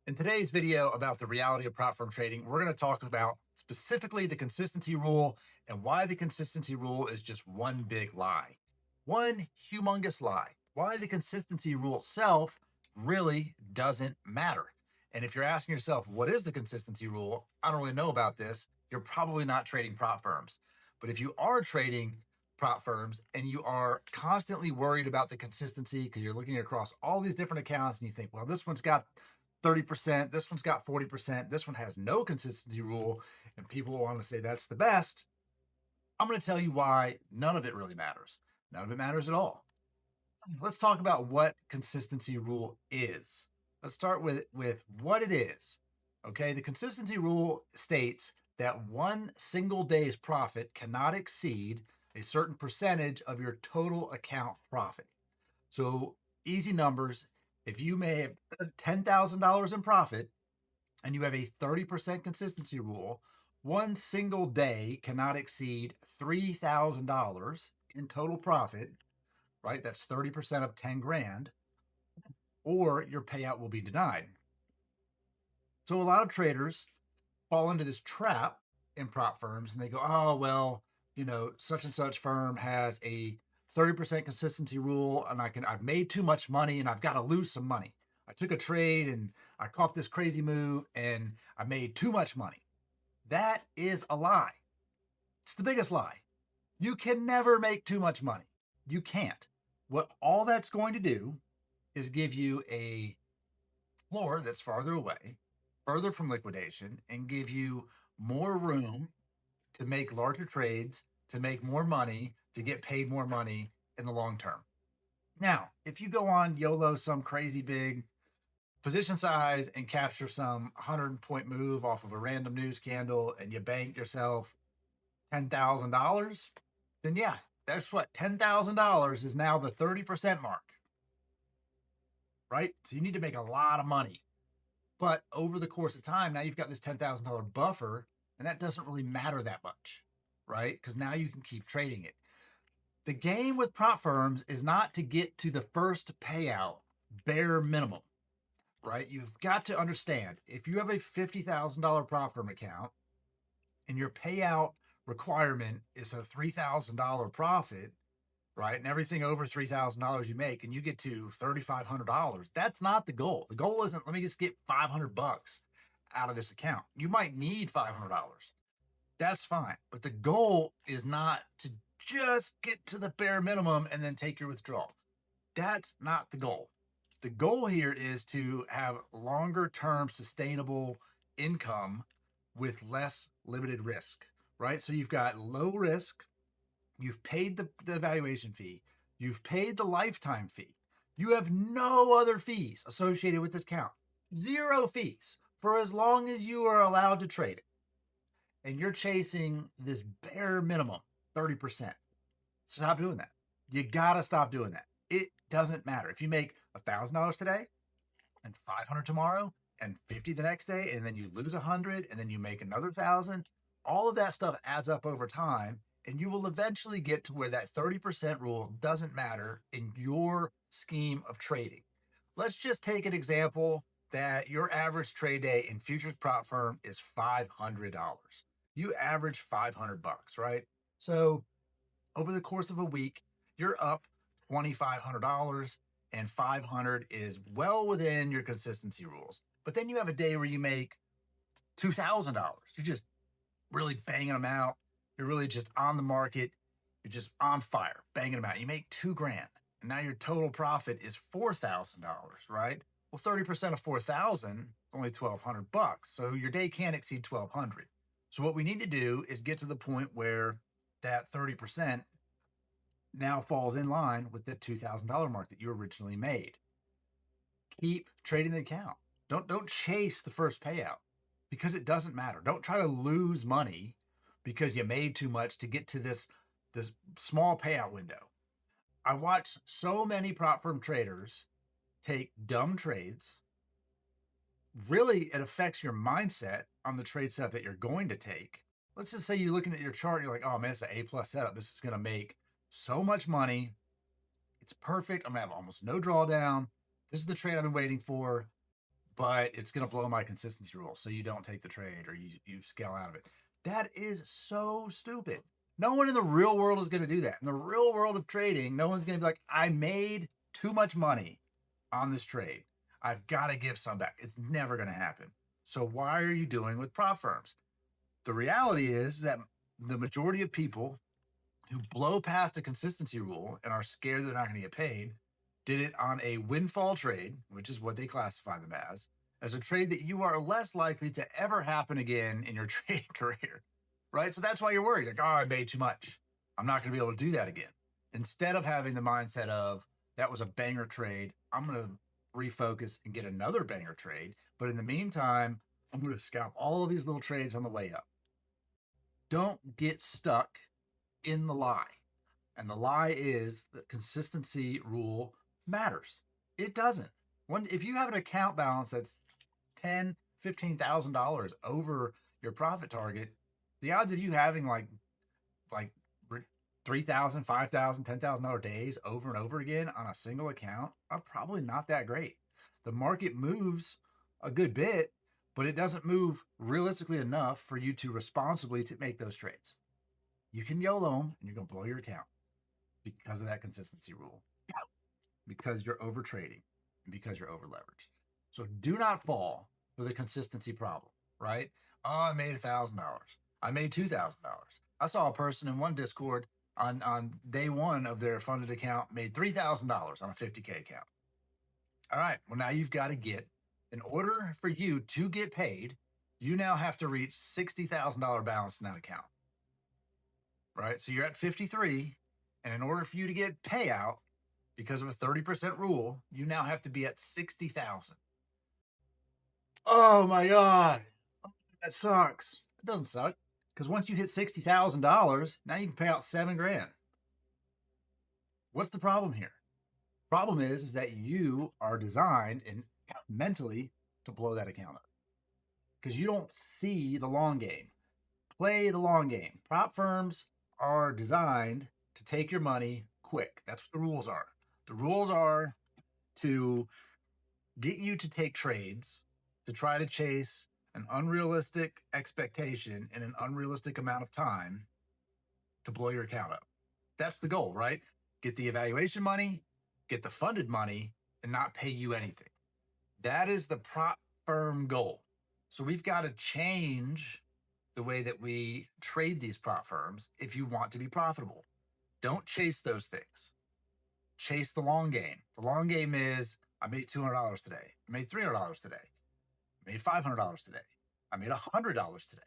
In today's video about the reality of prop firm trading, we're going to talk about specifically the consistency rule and why the consistency rule is just one big lie. One humongous lie. Why the consistency rule itself really doesn't matter. And if you're asking yourself, what is the consistency rule? I don't really know about this. You're probably not trading prop firms. But if you are trading prop firms and you are constantly worried about the consistency because you're looking across all these different accounts and you think, well, this one's got 30%, this one's got 40%, this one has no consistency rule, and people want to say that's the best, I'm going to tell you why none of it really matters. None of it matters at all. Let's talk about what consistency rule is. Let's start with what it is. Okay, the consistency rule states that one single day's profit cannot exceed a certain percentage of your total account profit. So easy numbers. If you may have $10,000 in profit and you have a 30% consistency rule, one single day cannot exceed $3,000 in total profit, right? That's 30% of 10 grand, or your payout will be denied. So a lot of traders fall into this trap in prop firms and they go, oh, well, such and such firm has a 30% consistency rule and I've made too much money and I've got to lose some money. I took a trade and I caught this crazy move and I made too much money. That is a lie. It's the biggest lie. You can never make too much money. You can't. What all that's going to do is give you a floor that's farther away, further from liquidation, and give you more room to make larger trades, to make more money, to get paid more money in the long term. Now, if you go on YOLO some crazy big position size and capture some 100-point move off of a random news candle and you bank yourself $10,000, then yeah, that's what $10,000 is now the 30% mark, right? So you need to make a lot of money. But over the course of time, now you've got this $10,000 buffer, and that doesn't really matter that much, right? Because now you can keep trading it. The game with prop firms is not to get to the first payout bare minimum, right? You've got to understand if you have a $50,000 prop firm account and your payout requirement is a $3,000 profit, right? And everything over $3,000 you make, and you get to $3,500. That's not the goal. The goal isn't let me just get $500 out of this account. You might need $500. That's fine, but the goal is not to just get to the bare minimum and then take your withdrawal. That's not the goal. The goal here is to have longer term sustainable income with less limited risk, right? So you've got low risk, you've paid the valuation fee, you've paid the lifetime fee, you have no other fees associated with this account, zero fees for as long as you are allowed to trade it. And you're chasing this bare minimum 30%. Stop doing that. You got to stop doing that. It doesn't matter. If you make $1,000 today and 500 tomorrow and 50 the next day, and then you lose 100 and then you make another 1,000, all of that stuff adds up over time. And you will eventually get to where that 30% rule doesn't matter in your scheme of trading. Let's just take an example that your average trade day in futures prop firm is $500. You average 500 bucks, right? So over the course of a week, you're up $2,500, and 500 is well within your consistency rules. But then you have a day where you make $2,000. You're just really banging them out. You're really just on the market. You're just on fire, banging them out. You make 2 grand, and now your total profit is $4,000, right? Well, 30% of 4,000, only 1,200 bucks. So your day can't exceed 1,200. So what we need to do is get to the point where that 30% now falls in line with the $2,000 mark that you originally made. Keep trading the account. Don't chase the first payout because it doesn't matter. Don't try to lose money because you made too much to get to this small payout window. I watch so many prop firm traders take dumb trades. Really, it affects your mindset on the trade set that you're going to take. Let's just say you're looking at your chart and you're like, oh man, it's an A+ setup. This is going to make so much money. It's perfect. I'm going to have almost no drawdown. This is the trade I've been waiting for. but it's going to blow my consistency rule. So you don't take the trade or you scale out of it. That is so stupid. No one in the real world is going to do that. In the real world of trading, no one's going to be like, I made too much money on this trade. I've got to give some back. It's never going to happen. So why are you doing with prop firms? The reality is that the majority of people who blow past a consistency rule and are scared they're not going to get paid did it on a windfall trade, which is what they classify them as a trade that you are less likely to ever happen again in your trading career, right? So that's why you're worried, like, oh, I made too much. I'm not going to be able to do that again. Instead of having the mindset of that was a banger trade, I'm going to refocus and get another banger trade. But in the meantime, I'm going to scalp all of these little trades on the way up. Don't get stuck in the lie. And the lie is that consistency rule matters. It doesn't. If you have an account balance that's $10,000, $15,000 over your profit target, the odds of you having like 3,000, 5,000, $10,000 days over and over again on a single account are probably not that great. The market moves a good bit, but it doesn't move realistically enough for you to responsibly to make those trades. You can YOLO them and you're going to blow your account because of that consistency rule, because you're over trading and because you're over leveraged. So do not fall for the consistency problem, right? Oh, I made $1,000. I made $2,000. I saw a person in one Discord on day one of their funded account made $3,000 on a 50K account. All right, well, now you've got to get, in order for you to get paid, you now have to reach $60,000 balance in that account, right? So you're at 53, and in order for you to get payout, because of a 30% rule, you now have to be at 60,000. Oh my God. That sucks. It doesn't suck. Because once you hit $60,000, now you can pay out $7,000. What's the problem here? Problem is that you are designed and mentally to blow that account up because you don't see the long game. Play the long game. Prop firms are designed to take your money quick. That's what the rules are. The rules are to get you to take trades to try to chase an unrealistic expectation in an unrealistic amount of time to blow your account up. That's the goal, right? Get the evaluation money, get the funded money, and not pay you anything. That is the prop firm goal. So we've got to change the way that we trade these prop firms if you want to be profitable. Don't chase those things. Chase the long game. The long game is I made $200 today. I made $300 today. I made $500 today. I made $100 today.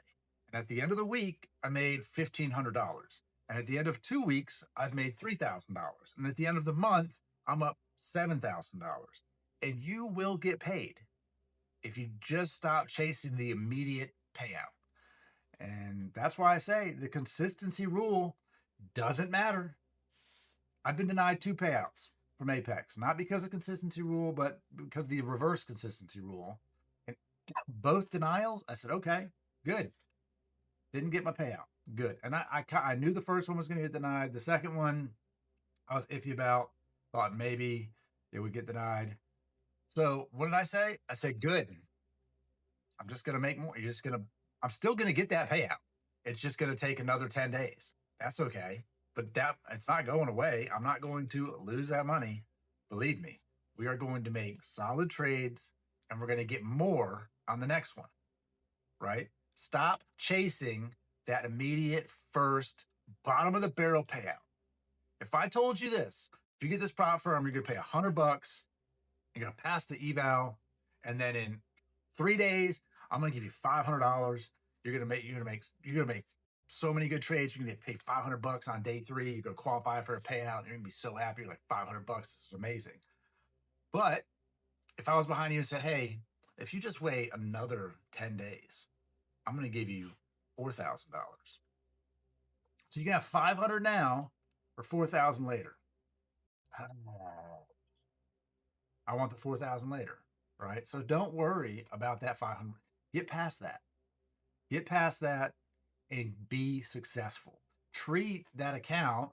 And at the end of the week, I made $1,500. And at the end of 2 weeks, I've made $3,000. And at the end of the month, I'm up $7,000. And you will get paid if you just stop chasing the immediate payout. And that's why I say the consistency rule doesn't matter. I've been denied 2 payouts from Apex, not because of consistency rule, but because of the reverse consistency rule. And both denials, I said, okay, good. Didn't get my payout. Good. And I knew the first one was going to get denied. The second one, I was iffy about. Thought maybe it would get denied. So what did I say? I said, good. I'm just going to make more. I'm still going to get that payout. It's just going to take another 10 days. That's okay. But it's not going away. I'm not going to lose that money. Believe me, we are going to make solid trades and we're going to get more on the next one, right? Stop chasing that immediate first bottom of the barrel payout. If I told you this, if you get this prop firm, you're going to pay $100, you're going to pass the eval, and then in 3 days, I'm going to give you $500. You're going to make so many good trades. You're going to pay $500 on day 3. You're going to qualify for a payout. You're going to be so happy. You're like, $500, this is amazing. But if I was behind you and said, hey, if you just wait another 10 days, I'm going to give you $4,000. So you can have 500 now or 4,000 later. I want the 4,000 later, right? So don't worry about that 500. Get past that. Get past that and be successful. Treat that account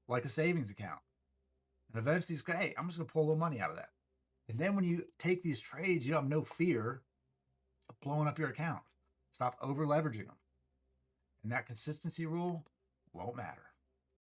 like a savings account. And eventually, hey, I'm just going to pull a little money out of that. And then when you take these trades, you have no fear of blowing up your account. Stop over leveraging them. And that consistency rule won't matter.